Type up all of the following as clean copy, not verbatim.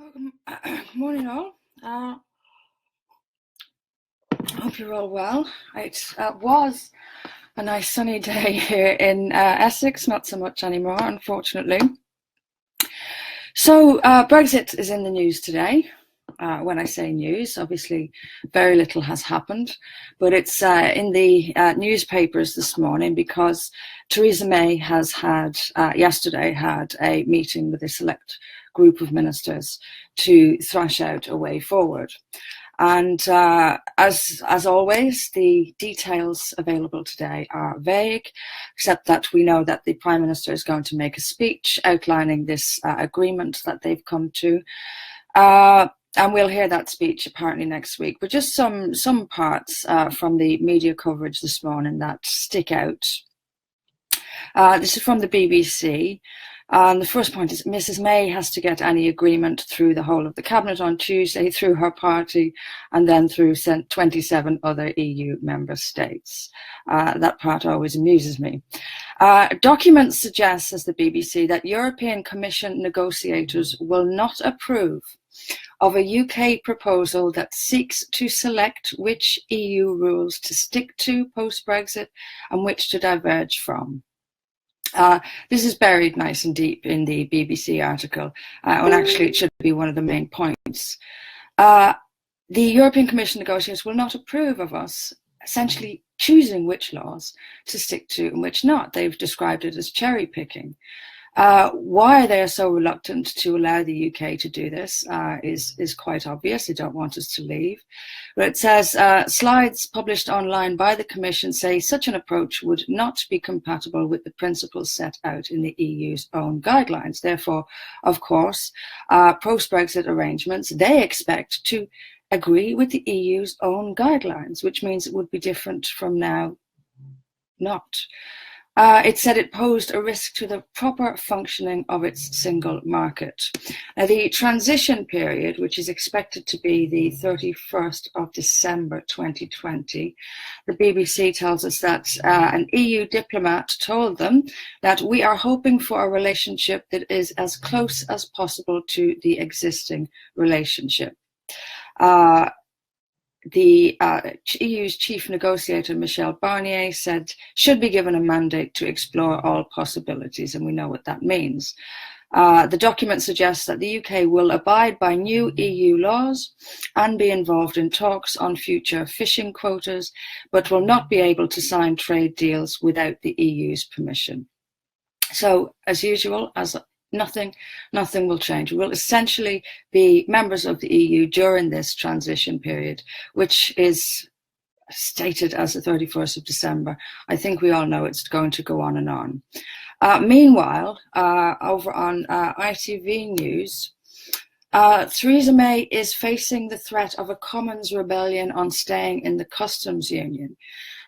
Good morning, all. Hope you're all well. It was a nice sunny day here in Essex, not so much anymore, unfortunately. So, Brexit is in the news today. When I say news, obviously very little has happened, but it's in the newspapers this morning because Theresa May has yesterday had a meeting with a select group of ministers to thrash out a way forward. And as always, the details available today are vague, except that we know that the Prime Minister is going to make a speech outlining this agreement that they've come to. And we'll hear that speech apparently next week. But just some parts from the media coverage this morning that stick out. This is from the BBC. The first point is Mrs May has to get any agreement through the whole of the cabinet on Tuesday, through her party, and then through 27 other EU member states. That part always amuses me. Documents suggest, says the BBC, that European Commission negotiators will not approve of a UK proposal that seeks to select which EU rules to stick to post-Brexit and which to diverge from. This is buried nice and deep in the BBC article, and actually it should be one of the main points. The European Commission negotiators will not approve of us essentially choosing which laws to stick to and which not. They've described it as cherry picking. Why they are so reluctant to allow the UK to do this is quite obvious. They don't want us to leave. But it says, slides published online by the Commission say such an approach would not be compatible with the principles set out in the EU's own guidelines. Therefore, of course, post-Brexit arrangements, they expect to agree with the EU's own guidelines, which means it would be different from now not. It said it posed a risk to the proper functioning of its single market. Now, the transition period, which is expected to be the 31st of December 2020, the BBC tells us that an EU diplomat told them that we are hoping for a relationship that is as close as possible to the existing relationship. The EU's chief negotiator, Michel Barnier, said should be given a mandate to explore all possibilities, and we know what that means. The document suggests that the UK will abide by new EU laws and be involved in talks on future fishing quotas, but will not be able to sign trade deals without the EU's permission. So, as usual, nothing will change. We will essentially be members of the EU during this transition period, which is stated as the 31st of December. I think we all know it's going to go on and on. Meanwhile, over on ITV News, Theresa May is facing the threat of a Commons rebellion on staying in the customs union.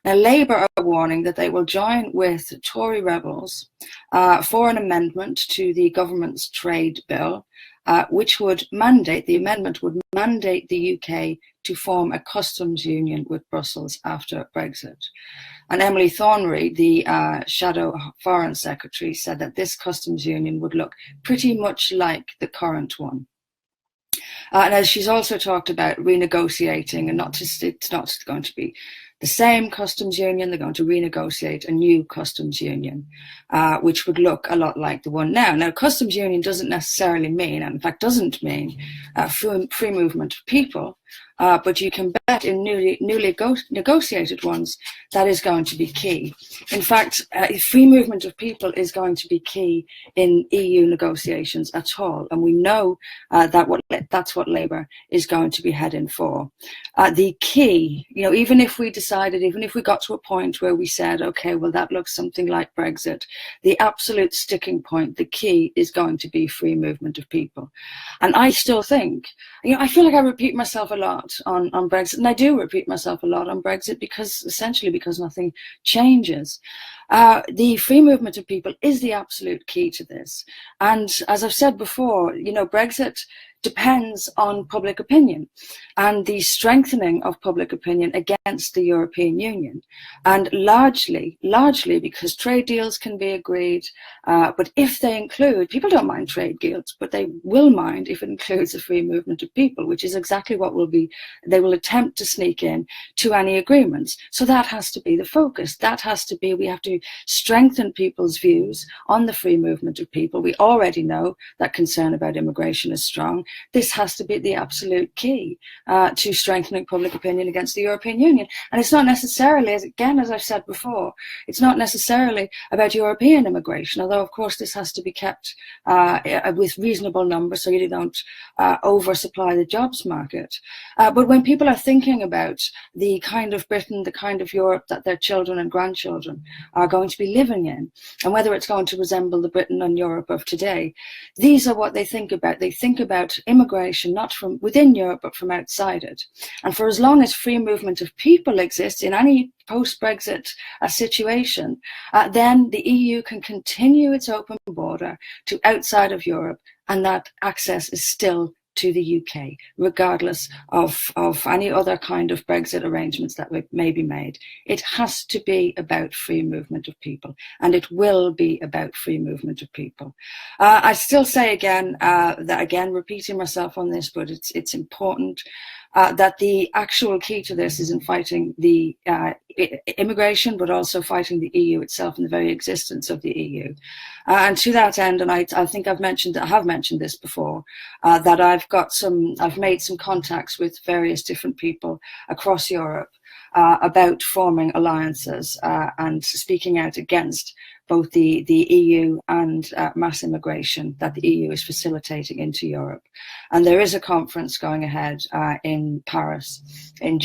Now, Labour are warning that they will join with Tory rebels for an amendment to the government's trade bill, which would mandate the UK to form a customs union with Brussels after Brexit. And Emily Thornberry, the shadow foreign secretary, said that this customs union would look pretty much like the current one. And as she's also talked about renegotiating, and it's not going to be the same customs union, they're going to renegotiate a new customs union, which would look a lot like the one now. Now, customs union doesn't necessarily mean, and in fact doesn't mean, free movement of people, but you can bet in newly negotiated ones that is going to be key. In fact, free movement of people is going to be key in EU negotiations at all, and we know that's what Labour is going to be heading for. The key, even if we got to a point where we said, okay, well, that looks something like Brexit, the absolute sticking point, the key is going to be free movement of people. And I still think, I feel like I repeat myself a lot on Brexit, and I do repeat myself a lot on Brexit essentially because nothing changes. The free movement of people is the absolute key to this. And as I've said before, Brexit depends on public opinion and the strengthening of public opinion against the European Union. And largely because trade deals can be agreed, but if they include, people don't mind trade deals, but they will mind if it includes the free movement of people, which is exactly what they will attempt to sneak in to any agreements. So that has to be the focus. That has to be, we have to strengthen people's views on the free movement of people. We already know that concern about immigration is strong. This has to be the absolute key to strengthening public opinion against the European Union. And it's not necessarily, as I've said before, it's not necessarily about European immigration, although of course this has to be kept with reasonable numbers so you don't oversupply the jobs market. But when people are thinking about the kind of Britain, the kind of Europe that their children and grandchildren are going to be living in, and whether it's going to resemble the Britain and Europe of today, these are what they think about. They think about immigration not from within Europe but from outside it. And for as long as free movement of people exists in any post-Brexit situation, then the EU can continue its open border to outside of Europe, and that access is still to the UK, regardless of any other kind of Brexit arrangements that may be made. It has to be about free movement of people, and it will be about free movement of people. I still say again, repeating myself on this, but it's important that the actual key to this is in fighting the immigration, but also fighting the EU itself and the very existence of the EU. And to that end, and I think I have mentioned this before, that I've made some contacts with various different people across Europe about forming alliances and speaking out against both the EU and mass immigration that the EU is facilitating into Europe. And there is a conference going ahead in Paris in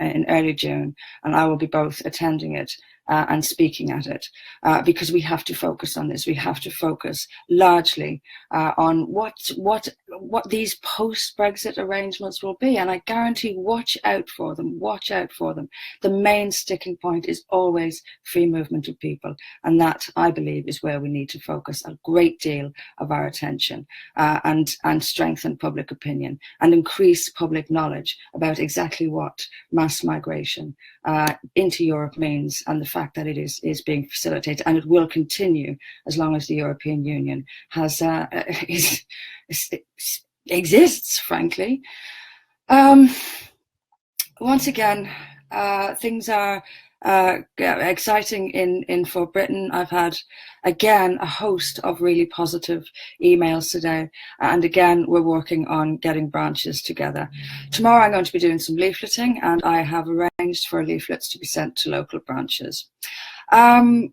early June, and I will be both attending it and speaking at it, because we have to focus on this. We have to focus largely on what these post-Brexit arrangements will be. And I guarantee, watch out for them. The main sticking point is always free movement of people. And that, I believe, is where we need to focus a great deal of our attention and strengthen public opinion and increase public knowledge about exactly what mass migration into Europe means, and the fact that it is being facilitated, and it will continue as long as the European Union has exists, frankly. Once again, things are exciting in ForBritain. I've had, again, a host of really positive emails today. And again, we're working on getting branches together. Tomorrow I'm going to be doing some leafleting, and I have arranged for leaflets to be sent to local branches. I'm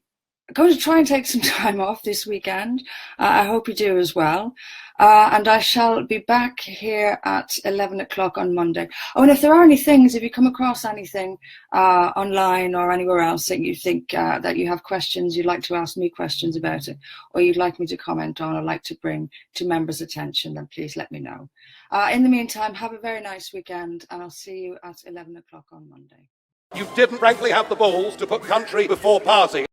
going to try and take some time off this weekend. I hope you do as well. And I shall be back here at 11 o'clock on Monday. Oh, and if there are any things, if you come across anything online or anywhere else that you think that you have questions, you'd like to ask me questions about it, or you'd like me to comment on or like to bring to members' attention, then please let me know. In the meantime, have a very nice weekend, and I'll see you at 11 o'clock on Monday. You didn't frankly have the balls to put country before party.